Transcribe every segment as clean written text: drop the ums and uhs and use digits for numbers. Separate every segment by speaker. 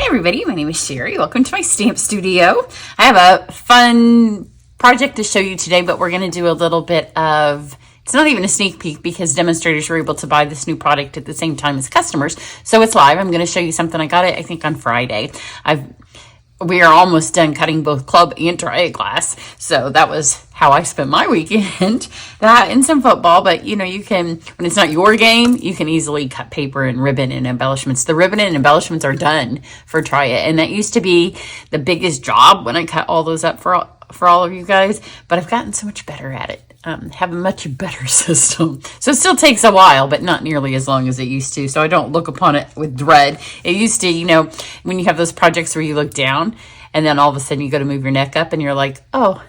Speaker 1: everybody, my name is Sherry. Welcome to my stamp studio. I have a fun project to show you today, but we're going to do a little bit of, it's not even a sneak peek because demonstrators were able to buy this new product at the same time as customers. So it's live. I'm going to show you something. I got it, I think, on Friday. We are almost done cutting both club and triad glass. So that was how I spent my weekend. That and some football, but you know, you can, when it's not your game, you can easily cut paper and ribbon and embellishments. The ribbon and embellishments are done for triad, and that used to be the biggest job when I cut all those up for all of you guys, but I've gotten so much better at it. Have a much better system. So it still takes a while, but not nearly as long as it used to. So I don't look upon it with dread. It used to, you know, when you have those projects where you look down and then all of a sudden you go to move your neck up and you're like, oh,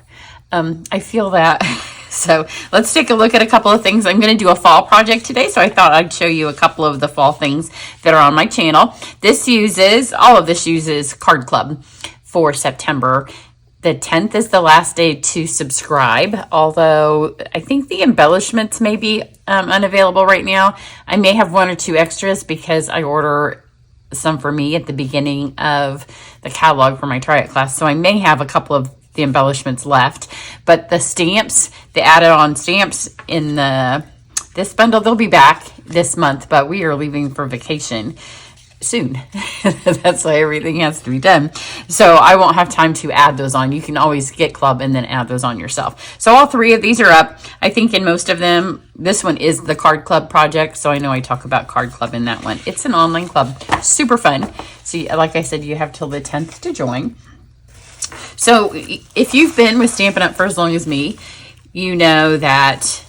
Speaker 1: I feel that. So let's take a look at a couple of things. I'm going to do a fall project today, so I thought I'd show you a couple of the fall things that are on my channel. All of this uses Card Club for September. The 10th is the last day to subscribe, although I think the embellishments may be unavailable right now. I may have one or two extras because I order some for me at the beginning of the catalog for my triad class, so I may have a couple of the embellishments left. But the stamps, the added on stamps in this bundle, they'll be back this month, but we are leaving for vacation soon. That's why everything has to be done. So I won't have time to add those on. You can always get club and then add those on yourself. So all three of these are up. I think in most of them, this one is the Card Club project. So I know I talk about Card Club in that one. It's an online club. Super fun. So like I said, you have till the 10th to join. So if you've been with Stampin' Up! For as long as me, you know that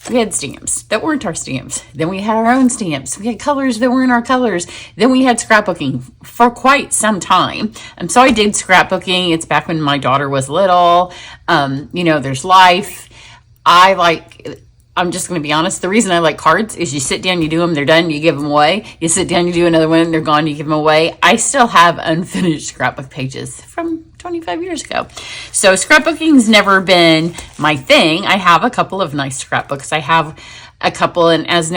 Speaker 1: we had stamps that weren't our stamps. Then we had our own stamps. We had colors that weren't our colors. Then we had scrapbooking for quite some time. So I did scrapbooking. It's back when my daughter was little. You know, there's life. I'm just going to be honest. The reason I like cards is you sit down, you do them, they're done, you give them away. You sit down, you do another one, they're gone, you give them away. I still have unfinished scrapbook pages from 25 years ago. So scrapbooking's never been my thing. I have a couple of nice scrapbooks. I have a couple, and as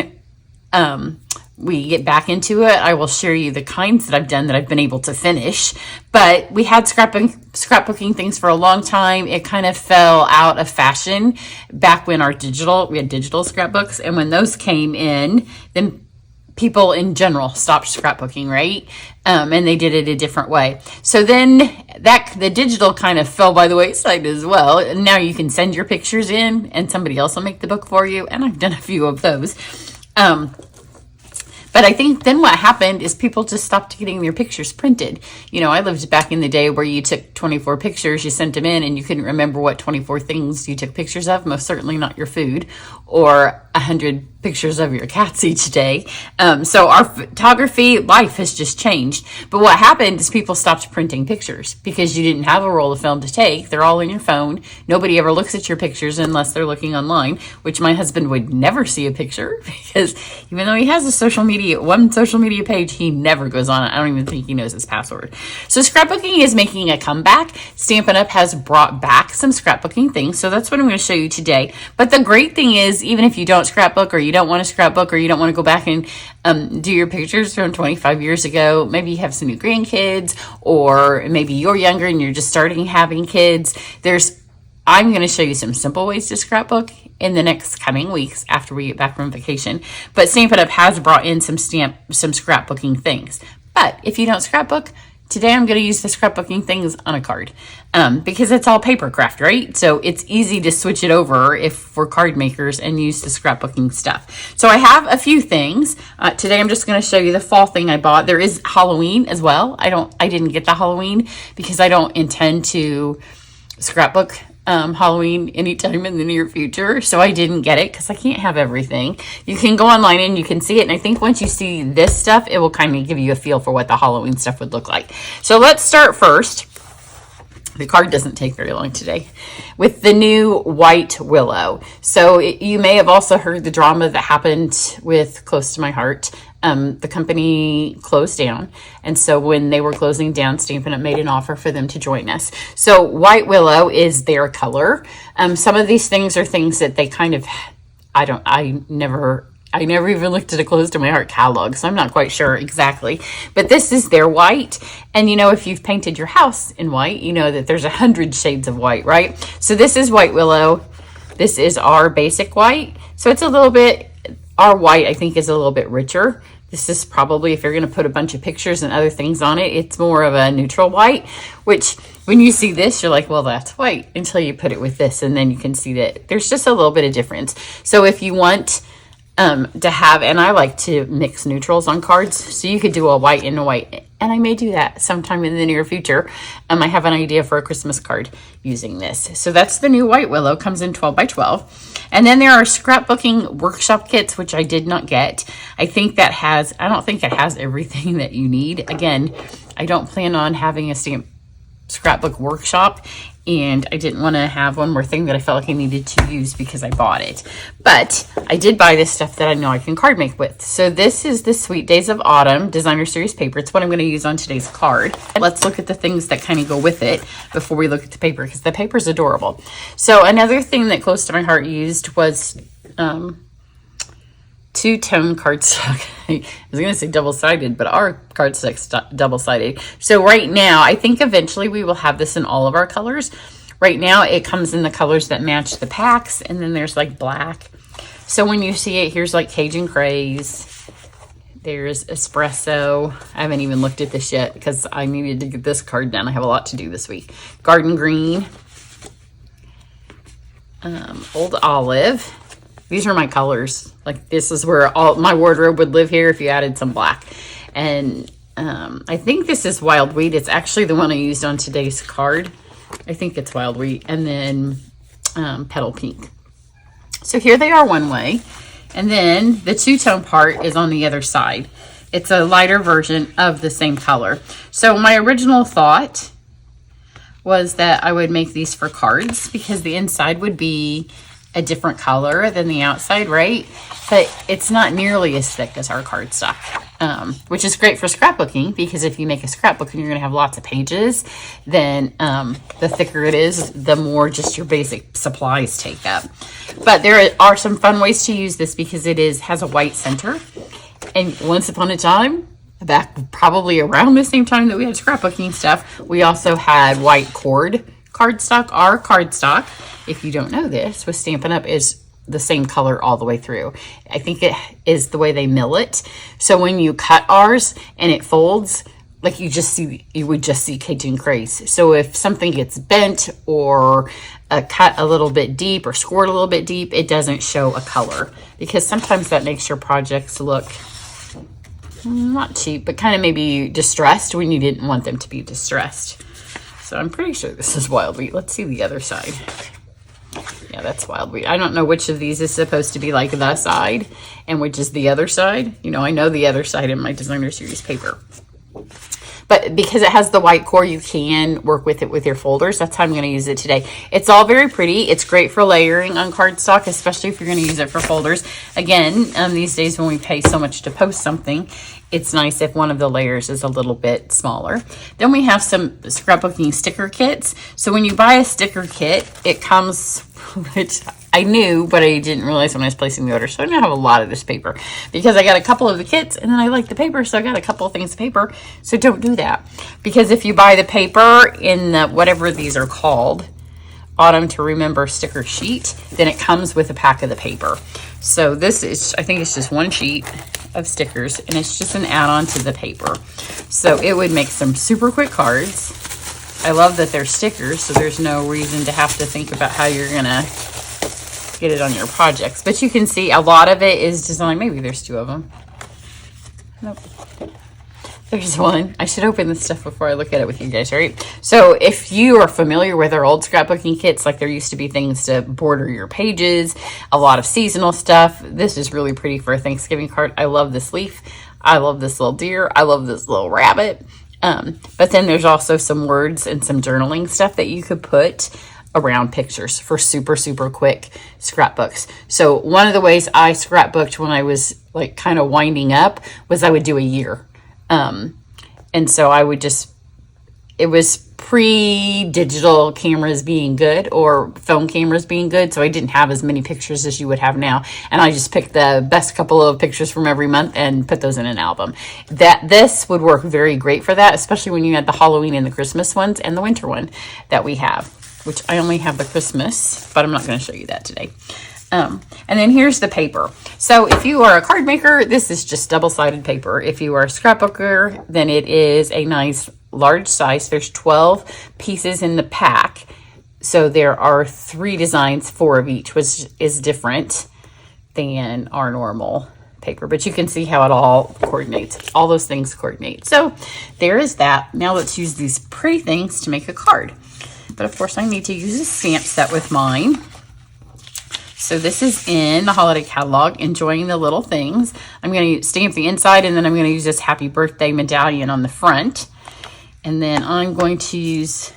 Speaker 1: we get back into it, I will share you the kinds that I've done that I've been able to finish. But we had scrapbooking things for a long time. It kind of fell out of fashion back when we had digital scrapbooks. And when those came in, then people in general stopped scrapbooking, right? And they did it a different way. So then the digital kind of fell by the wayside as well. And now you can send your pictures in and somebody else will make the book for you. And I've done a few of those. But I think then what happened is people just stopped getting their pictures printed. You know, I lived back in the day where you took 24 pictures, you sent them in, and you couldn't remember what 24 things you took pictures of, most certainly not your food, or 100 pictures of your cats each day. So our photography life has just changed. But what happened is people stopped printing pictures because you didn't have a roll of film to take. They're all in your phone. Nobody ever looks at your pictures unless they're looking online, which my husband would never see a picture because even though he has one social media page, he never goes on it. I don't even think he knows his password. So scrapbooking is making a comeback. Stampin' Up! Has brought back some scrapbooking things. So that's what I'm going to show you today. But the great thing is, even if you don't scrapbook or you don't want to scrapbook or you don't want to go back and do your pictures from 25 years ago, maybe you have some new grandkids, or maybe you're younger and you're just starting having kids, I'm going to show you some simple ways to scrapbook in the next coming weeks after we get back from vacation. But Stampin' Up! Has brought in some scrapbooking things. But if you don't scrapbook, today I'm going to use the scrapbooking things on a card because it's all paper craft, right? So it's easy to switch it over if we're card makers and use the scrapbooking stuff. So I have a few things. Today I'm just going to show you the fall thing I bought. There is Halloween as well. I didn't get the Halloween because I don't intend to scrapbook Halloween anytime in the near future, so I didn't get it because I can't have everything. You can go online and you can see it, and I think once you see this stuff, it will kind of give you a feel for what the Halloween stuff would look like. So let's start first. The card doesn't take very long today with the new White Willow. So you may have also heard the drama that happened with Close to My Heart. The company closed down, and so when they were closing down, Stampin' Up! Made an offer for them to join us. So White Willow is their color. Some of these things are things that they kind of, I never I never even looked at a Close to My Heart catalog, so I'm not quite sure exactly. But this is their white. And you know, if you've painted your house in white, you know that there's 100 shades of white, right? So this is White Willow. This is our basic white. So it's a little bit, our white I think is a little bit richer. This is probably, if you're going to put a bunch of pictures and other things on it, it's more of a neutral white, which when you see this, you're like, well, that's white, until you put it with this, and then you can see that there's just a little bit of difference. So if you want to have, and I like to mix neutrals on cards, so you could do a white and a white, and I may do that sometime in the near future. I have an idea for a Christmas card using this. So that's the new White Willow, comes in 12 by 12. And then there are scrapbooking workshop kits, which I did not get. I think that has, I don't think it has everything that you need. Again, I don't plan on having a stamp scrapbook workshop, and I didn't want to have one more thing that I felt like I needed to use because I bought it. But I did buy this stuff that I know I can card make with. So this is the Sweet Days of Autumn Designer Series paper. It's what I'm going to use on today's card. Let's look at the things that kind of go with it before we look at the paper, because the paper is adorable. So another thing that Close to My Heart used was two-tone cardstock. I was going to say double-sided, but our cardstock's double-sided. So right now, I think eventually we will have this in all of our colors. Right now, it comes in the colors that match the packs, and then there's like black. So when you see it, here's like Cajun Craze. There's Espresso. I haven't even looked at this yet because I needed to get this card done. I have a lot to do this week. Garden Green. Old Olive. These are my colors. Like, this is where all my wardrobe would live here if you added some black. And I think this is Wild Wheat. It's actually the one I used on today's card. I think it's Wild Wheat. And then Petal Pink. So here they are one way. And then the two-tone part is on the other side. It's a lighter version of the same color. So my original thought was that I would make these for cards because the inside would be a different color than the outside, right? But it's not nearly as thick as our cardstock, which is great for scrapbooking, because if you make a scrapbook and you're going to have lots of pages, then the thicker it is, the more just your basic supplies take up. But there are some fun ways to use this because it has a white center. And once upon a time, back probably around the same time that we had scrapbooking stuff, we also had white cord cardstock. Our cardstock, if you don't know this, with Stampin' Up! Is the same color all the way through. I think it is the way they mill it. So when you cut ours and it folds, like you would just see Cajun Craze. So if something gets bent or cut a little bit deep or scored a little bit deep, it doesn't show a color, because sometimes that makes your projects look not cheap, but kind of maybe distressed when you didn't want them to be distressed. So I'm pretty sure this is Wild Wheat. Let's see the other side. Yeah, that's Wild Wheat. I don't know which of these is supposed to be like the side and which is the other side. You know, I know the other side in my Designer Series paper. But because it has the white core, you can work with it with your folders. That's how I'm going to use it today. It's all very pretty. It's great for layering on cardstock, especially if you're going to use it for folders. Again, these days when we pay so much to post something, it's nice if one of the layers is a little bit smaller. Then we have some scrapbooking sticker kits. So when you buy a sticker kit, it comes, which I knew, but I didn't realize when I was placing the order. So I now have a lot of this paper because I got a couple of the kits and then I like the paper. So I got a couple of things of paper. So don't do that, because if you buy the paper in the, whatever these are called, Autumn to Remember sticker sheet, then it comes with a pack of the paper. So this is, I think it's just one sheet of stickers and it's just an add-on to the paper. So it would make some super quick cards. I love that they're stickers, so there's no reason to have to think about how you're gonna get it on your projects. But you can see a lot of it is designed. Maybe there's two of them. Nope. There's one. I should open this stuff before I look at it with you guys, right? So if you are familiar with our old scrapbooking kits, like there used to be things to border your pages, a lot of seasonal stuff. This is really pretty for a Thanksgiving card. I love this leaf. I love this little deer. I love this little rabbit. But then there's also some words and some journaling stuff that you could put around pictures for super, super quick scrapbooks. So one of the ways I scrapbooked when I was like kind of winding up was I would do a year. And so I would just, it was pre-digital cameras being good or phone cameras being good, so I didn't have as many pictures as you would have now, and I just picked the best couple of pictures from every month and put those in an album. This would work very great for that, especially when you had the Halloween and the Christmas ones and the winter one that we have, which I only have the Christmas, but I'm not going to show you that today. And then here's the paper. So if you are a card maker, this is just double-sided paper. If you are a scrapbooker, then it is a nice large size. There's 12 pieces in the pack. So there are 3 designs, 4 of each, which is different than our normal paper. But you can see how it all coordinates. All those things coordinate. So there is that. Now let's use these pretty things to make a card. But of course I need to use a stamp set with mine. So this is in the holiday catalog, Enjoying the Little Things. I'm going to stamp the inside, and then I'm going to use this Happy Birthday medallion on the front. And then I'm going to use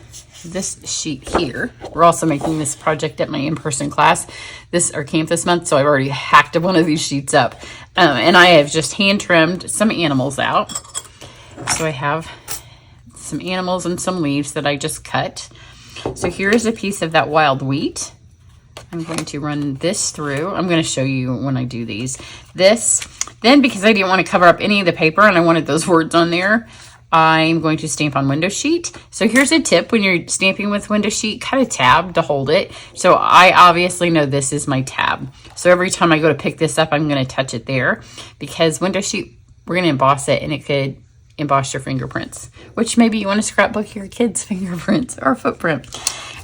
Speaker 1: this sheet here. We're also making this project at my in-person class or camp this month, so I've already hacked one of these sheets up. And I have just hand trimmed some animals out. So I have some animals and some leaves that I just cut. So here's a piece of that wild wheat. I'm going to run this through. I'm going to show you when I do these. Then because I didn't want to cover up any of the paper and I wanted those words on there, I'm going to stamp on window sheet. So here's a tip: when you're stamping with window sheet, cut a tab to hold it. So I obviously know this is my tab. So every time I go to pick this up, I'm going to touch it there, because window sheet, we're going to emboss it and it could emboss your fingerprints, which maybe you want to scrapbook your kids' fingerprints or footprint.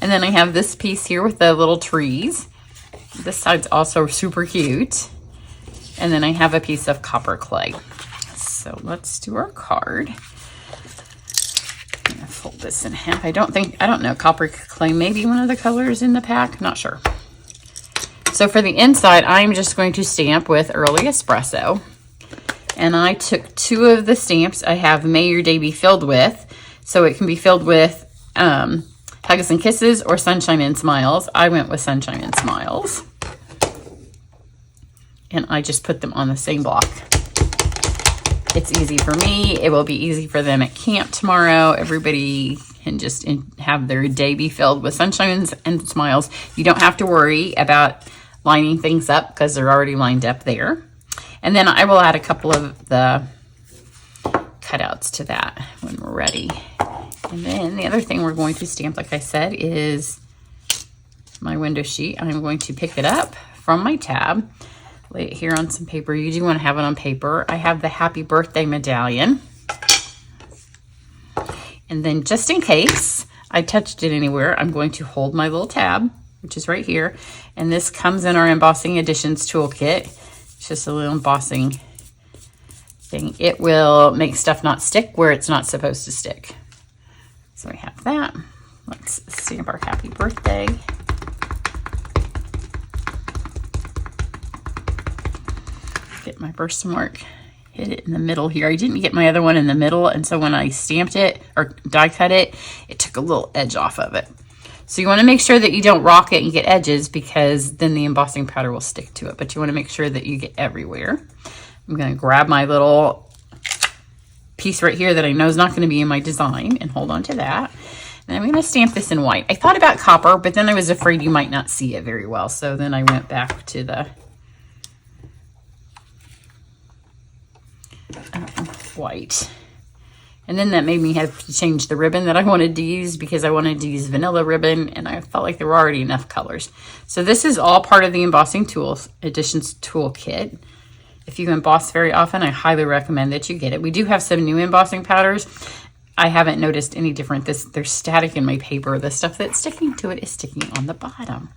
Speaker 1: And then I have this piece here with the little trees. This side's also super cute. And then I have a piece of copper clay. So let's do our card. I'm gonna fold this in half. I don't know, copper clay may be one of the colors in the pack, not sure. So for the inside, I'm just going to stamp with Early Espresso. And I took 2 of the stamps. I have May Your Day Be Filled With. So it can be filled with Hugs and Kisses or Sunshine and Smiles. I went with Sunshine and Smiles. And I just put them on the same block. It's easy for me. It will be easy for them at camp tomorrow. Everybody can just have their day be filled with sunshine and smiles. You don't have to worry about lining things up because they're already lined up there. And then I will add a couple of the cutouts to that when we're ready. And then the other thing we're going to stamp, like I said, is my window sheet. I'm going to pick it up from my tab, lay it here on some paper. You do want to have it on paper. I have the Happy Birthday medallion. And then just in case I touched it anywhere, I'm going to hold my little tab, which is right here. And this comes in our Embossing Additions toolkit. It's just a little embossing thing. It will make stuff not stick where it's not supposed to stick. So we have that. Let's stamp our Happy Birthday. Get my Versamark, hit it in the middle here. I didn't get my other one in the middle, and so when I stamped it or die cut it, it took a little edge off of it. So you want to make sure that you don't rock it and get edges, because then the embossing powder will stick to it. But you want to make sure that you get everywhere. I'm going to grab my little piece right here that I know is not going to be in my design and hold on to that. And I'm going to stamp this in white. I thought about copper, but then I was afraid you might not see it very well. So then I went back to the white. And then that made me have to change the ribbon that I wanted to use, because I wanted to use vanilla ribbon and I felt like there were already enough colors. So this is all part of the Embossing Additions toolkit. If you emboss very often, I highly recommend that you get it. We do have some new embossing powders. I haven't noticed any different. They're static in my paper. The stuff that's sticking to it is sticking on the bottom.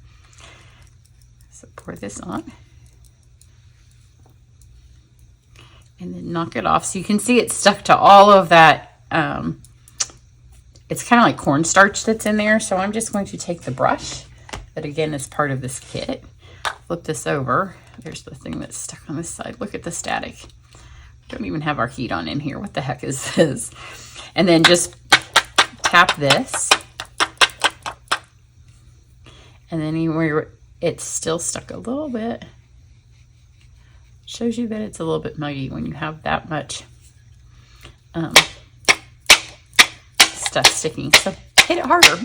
Speaker 1: So pour this on. And then knock it off. So you can see it's stuck to all of that. It's kind of like cornstarch that's in there. So I'm just going to take the brush that again is part of this kit. Flip this over. There's the thing that's stuck on this side. Look at the static. Don't even have our heat on in here. What the heck is this? And then just tap this. And then anywhere it's still stuck a little bit. Shows you that it's a little bit muggy when you have that much stuff sticking. So hit it harder.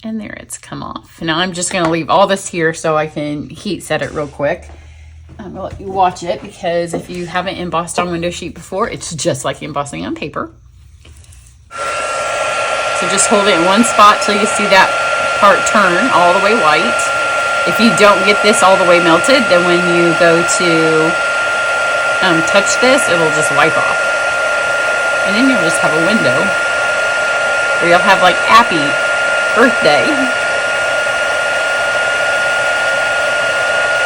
Speaker 1: And there, it's come off. Now I'm just going to leave all this here so I can heat set it real quick. I'm going to let you watch it, because if you haven't embossed on window sheet before, it's just like embossing on paper. So just hold it in one spot till you see that part turn all the way white. If you don't get this all the way melted, then when you go to touch this, it'll just wipe off. And then you'll just have a window where you'll have like happy birthday.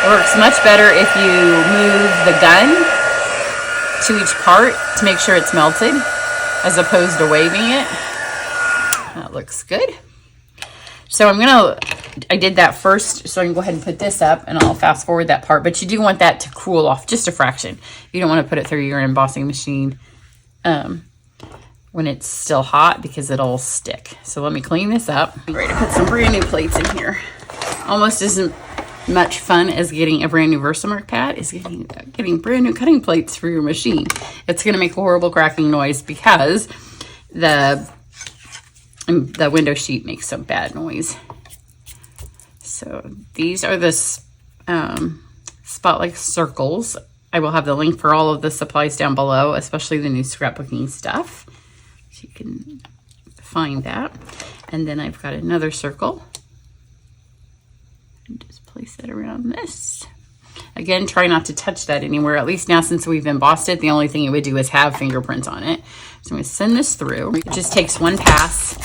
Speaker 1: It works much better if you move the gun to each part to make sure it's melted, as opposed to waving it. That looks good. So I did that first, so I can go ahead and put this up, and I'll fast forward that part. But you do want that to cool off just a fraction. You don't want to put it through your embossing machine when it's still hot, because it'll stick. So let me clean this up. I'm ready to put some brand new plates in here. Almost as much fun as getting a brand new Versamark pad is getting brand new cutting plates for your machine. It's going to make a horrible cracking noise because the window sheet makes some bad noise. So these are the Spotlight circles. I will have the link for all of the supplies down below, especially the new scrapbooking stuff. So you can find that. And then I've got another circle. And just place it around this. Again, try not to touch that anywhere. At least now, since we've embossed it, the only thing it would do is have fingerprints on it. So I'm going to send this through. It just takes one pass.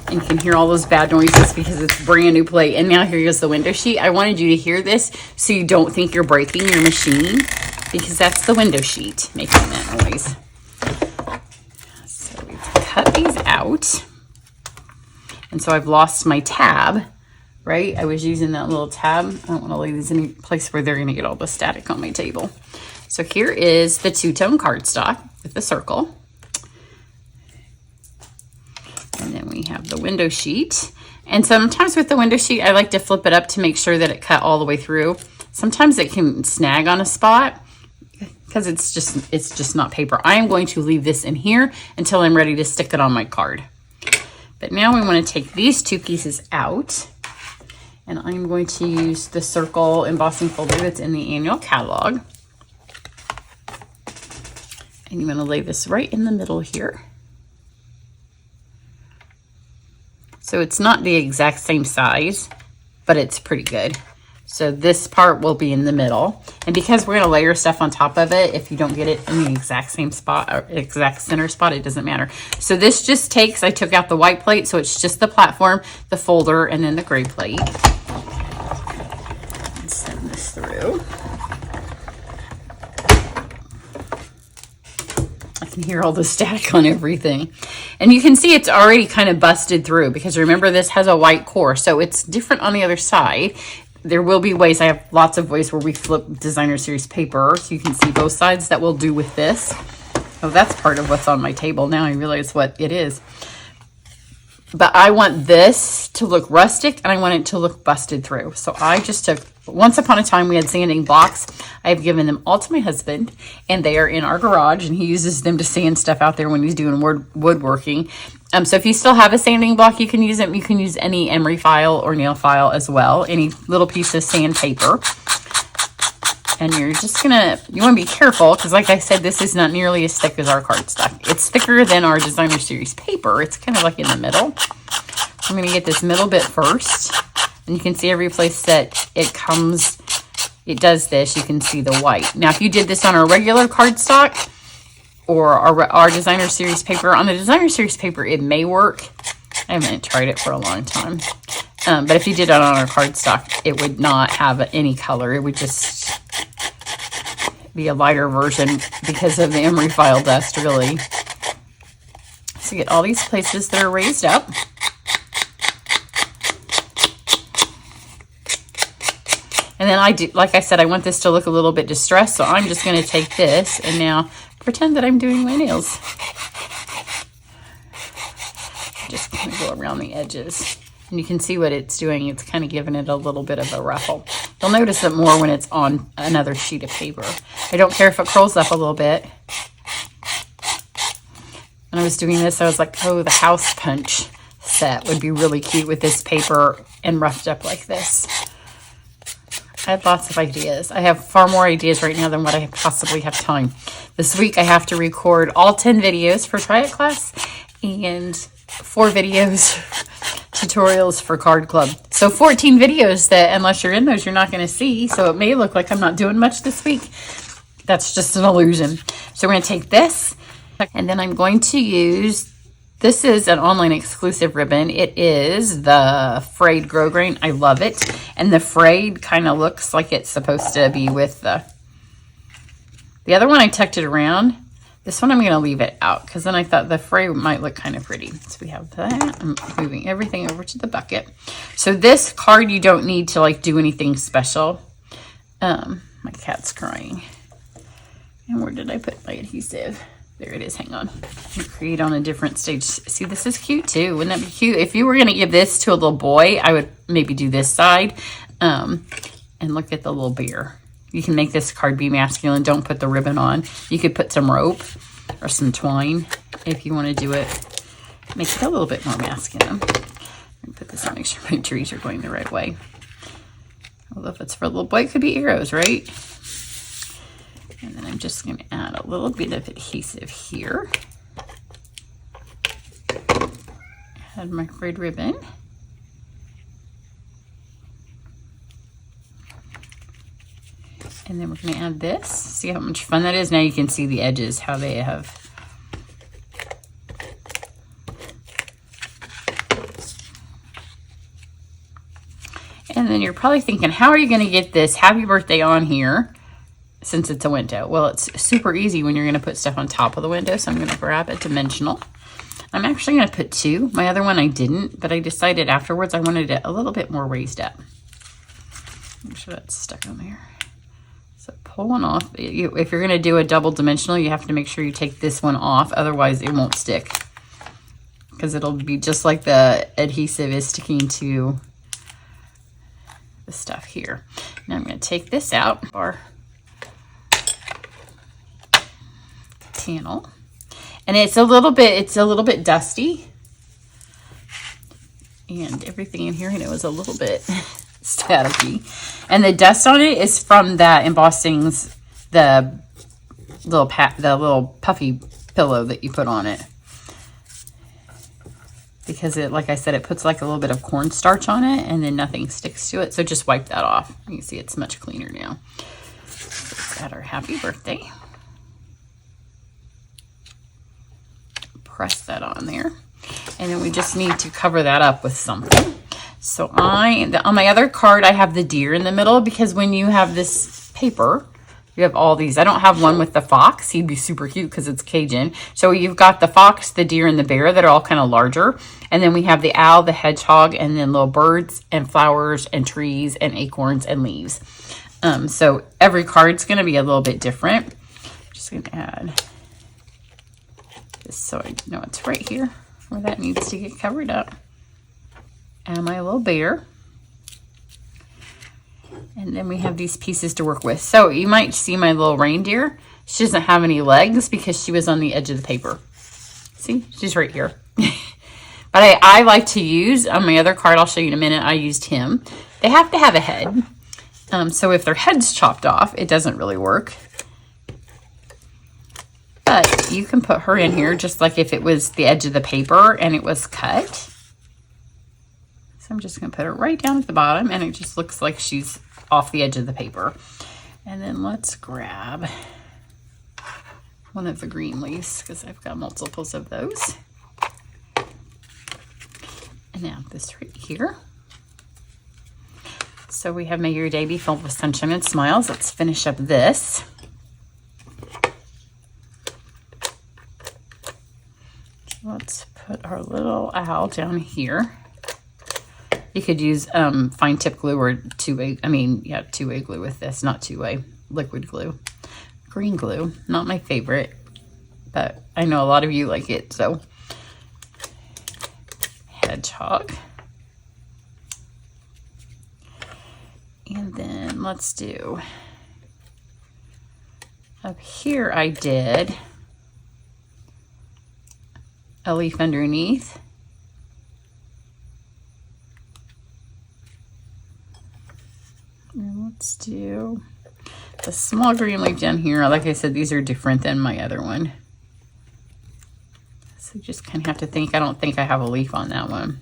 Speaker 1: And you can hear all those bad noises because it's a brand new plate. And now here goes the window sheet. I wanted you to hear this so you don't think you're breaking your machine, because that's the window sheet making that noise. So we've cut these out. And so I've lost my tab, right? I was using that little tab. I don't want to leave these in a place where they're going to get all the static on my table. So here is the two-tone cardstock with the circle. And then we have the window sheet. And sometimes with the window sheet, I like to flip it up to make sure that it cut all the way through. Sometimes it can snag on a spot because it's just not paper. I am going to leave this in here until I'm ready to stick it on my card. But now we want to take these two pieces out. And I'm going to use the circle embossing folder that's in the annual catalog. And I'm going to lay this right in the middle here. So it's not the exact same size, but it's pretty good. So this part will be in the middle. And because we're going to layer stuff on top of it, if you don't get it in the exact same spot or exact center spot, it doesn't matter. So this just takes, I took out the white plate, so it's just the platform, the folder, and then the gray plate. Let's send this through. I can hear all the static on everything. And you can see it's already kind of busted through because remember this has a white core, so it's different on the other side. There will be ways, I have lots of ways where we flip designer series paper so you can see both sides that we'll do with this. Oh, that's part of what's on my table. Now I realize what it is. But I want this to look rustic and I want it to look busted through. So I just took, once upon a time we had sanding blocks. I've given them all to my husband and they are in our garage and he uses them to sand stuff out there when he's doing woodworking. So if you still have a sanding block, you can use it. You can use any emery file or nail file as well. Any little piece of sandpaper. And you're just gonna, you wanna be careful because like I said, this is not nearly as thick as our cardstock. It's thicker than our designer series paper. It's kind of like in the middle. I'm gonna get this middle bit first. And you can see every place that it comes, it does this, you can see the white. Now, if you did this on a regular cardstock or our designer series paper, on the designer series paper, it may work. I haven't tried it for a long time. But if you did it on our cardstock, it would not have any color. It would just be a lighter version because of the emery file dust, really. So get all these places that are raised up. And then I do, like I said, I want this to look a little bit distressed, so I'm just going to take this and now pretend that I'm doing my nails. Just going to go around the edges. And you can see what it's doing. It's kind of giving it a little bit of a ruffle. You'll notice it more when it's on another sheet of paper. I don't care if it curls up a little bit. when I was doing this, I was like, oh, the house punch set would be really cute with this paper and roughed up like this. I had lots of ideas. I have far more ideas right now than what I possibly have time. This week I have to record all 10 videos for Try It class and 4 videos, tutorials for Card Club. So 14 videos that unless you're in those, you're not going to see. So it may look like I'm not doing much this week. That's just an illusion. So we're going to take this and then I'm going to use, this is an online exclusive ribbon. It is the frayed grosgrain. I love it. And the frayed kind of looks like it's supposed to be with the other one. I tucked it around. This one I'm going to leave it out because then I thought the fray might look kind of pretty. So we have that. I'm moving everything over to the bucket. So this card, you don't need to like do anything special. My cat's crying. And where did I put my adhesive? There it is. Hang on. Create on a different stage. See, this is cute too. Wouldn't that be cute? If you were going to give this to a little boy, I would maybe do this side. And look at the little bear. You can make this card be masculine. Don't put the ribbon on. You could put some rope or some twine if you want to do it. Make it a little bit more masculine. Let me put this on, make sure my trees are going the right way. Although if it's for a little boy, it could be arrows, right? And then I'm just going to add a little bit of adhesive here. Add my frayed ribbon. And then we're going to add this. See how much fun that is? Now you can see the edges, how they have. And then you're probably thinking, how are you going to get this happy birthday on here since it's a window? Well, it's super easy when you're going to put stuff on top of the window. So I'm going to grab a dimensional. I'm actually going to put 2. My other one I didn't, but I decided afterwards I wanted it a little bit more raised up. Make sure that's stuck on there. So pull one off. If you're going to do a double dimensional, you have to make sure you take this one off. Otherwise, it won't stick. Because it'll be just like the adhesive is sticking to the stuff here. Now I'm going to take this out. Our panel. And it's a little bit dusty. And everything in here, and it was a little bit staticky. And the dust on it is from that embossing's, the little puffy pillow that you put on it. Because it, like I said, it puts like a little bit of cornstarch on it and then nothing sticks to it. So just wipe that off. You can see it's much cleaner now. So let's add our happy birthday. Press that on there. And then we just need to cover that up with something. So on my other card, I have the deer in the middle because when you have this paper, you have all these. I don't have one with the fox. He'd be super cute because it's Cajun. So you've got the fox, the deer, and the bear that are all kind of larger. And then we have the owl, the hedgehog, and then little birds and flowers and trees and acorns and leaves. So every card's going to be a little bit different. I'm just going to add this so I know it's right here where that needs to get covered up. And my little bear. And then we have these pieces to work with. So you might see my little reindeer. She doesn't have any legs because she was on the edge of the paper. See, she's right here. But I like to use, on my other card, I'll show you in a minute, I used him. They have to have a head. So if their head's chopped off, it doesn't really work. But you can put her in here just like if it was the edge of the paper and it was cut. I'm just going to put her right down at the bottom and it just looks like she's off the edge of the paper. And then let's grab one of the green leaves because I've got multiples of those. And now this right here. So we have May Your Day Be Filled with Sunshine and Smiles. Let's finish up this. Let's put our little owl down here. You could use fine tip glue or two-way glue with this, not two-way, liquid glue. Green glue, not my favorite, but I know a lot of you like it, so. Hedgehog. And then let's do, up here I did a leaf underneath. And let's do a small green leaf down here. Like I said, these are different than my other one. So just kind of have to think. I don't think I have a leaf on that one.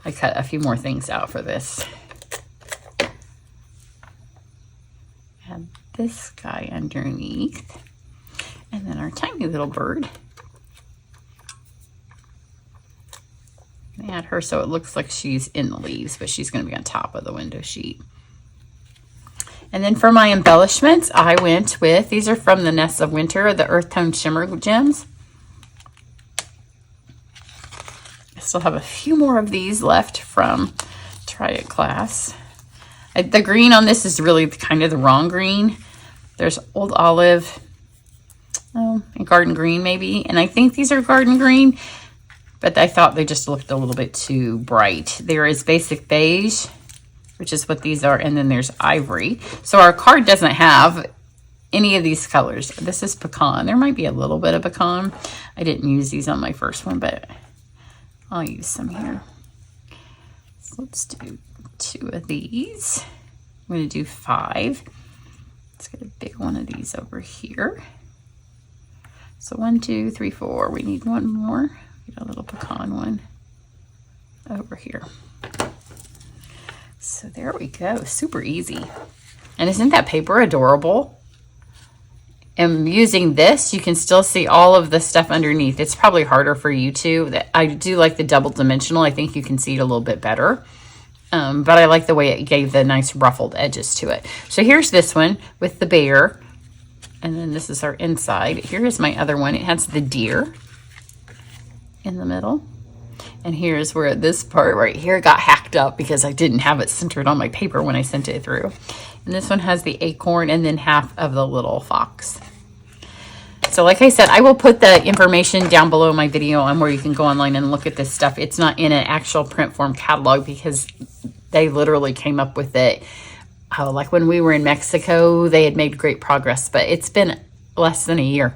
Speaker 1: I cut a few more things out for this. Add this guy underneath. And then our tiny little bird. Add her so it looks like she's in the leaves, but she's going to be on top of the window sheet. And then for my embellishments, I went with, these are from the Nests of Winter, the Earth Tone Shimmer Gems. I still have a few more of these left from Try It class. The green on this is really kind of the wrong green. There's Old Olive, and Garden Green maybe. And I think these are Garden Green, but I thought they just looked a little bit too bright. There is Basic Beige, which is what these are, and then there's Ivory. So our card doesn't have any of these colors. This is Pecan. There might be a little bit of Pecan. I didn't use these on my first one, but I'll use some here. So let's do 2 of these. I'm going to do 5. Let's get a big one of these over here. So 1, 2, 3, 4. We need one more. Get a little pecan one over here. So there we go. Super easy. And isn't that paper adorable? And using this, you can still see all of the stuff underneath. It's probably harder for you too. I do like the double dimensional. I think you can see it a little bit better. But I like the way it gave the nice ruffled edges to it. So here's this one with the bear. And then this is our inside. Here is my other one. It has the deer in the middle. And here's where this part right here got hacked up because I didn't have it centered on my paper when I sent it through. And this one has the acorn and then half of the little fox. So like I said, I will put the information down below my video on where you can go online and look at this stuff. It's not in an actual print form catalog because they literally came up with it. Oh, like when we were in Mexico, they had made great progress, but it's been less than a year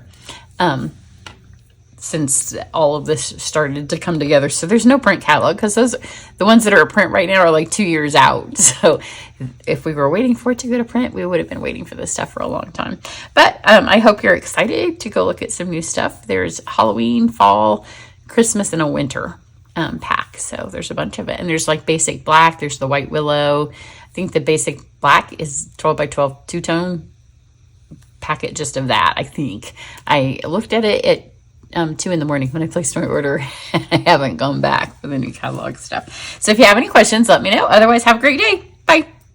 Speaker 1: since all of this started to come together. So there's no print catalog because the ones that are a print right now are like 2 years out. So if we were waiting for it to go to print, we would have been waiting for this stuff for a long time. But I hope you're excited to go look at some new stuff. There's Halloween, fall, Christmas, and a winter pack. So there's a bunch of it. And there's like basic black. There's the white willow. I think the basic black is 12 by 12 two-tone packet just of that, I think. I looked at it at 2 in the morning when I placed my order. I haven't gone back for the new catalog stuff. So if you have any questions, let me know. Otherwise, have a great day.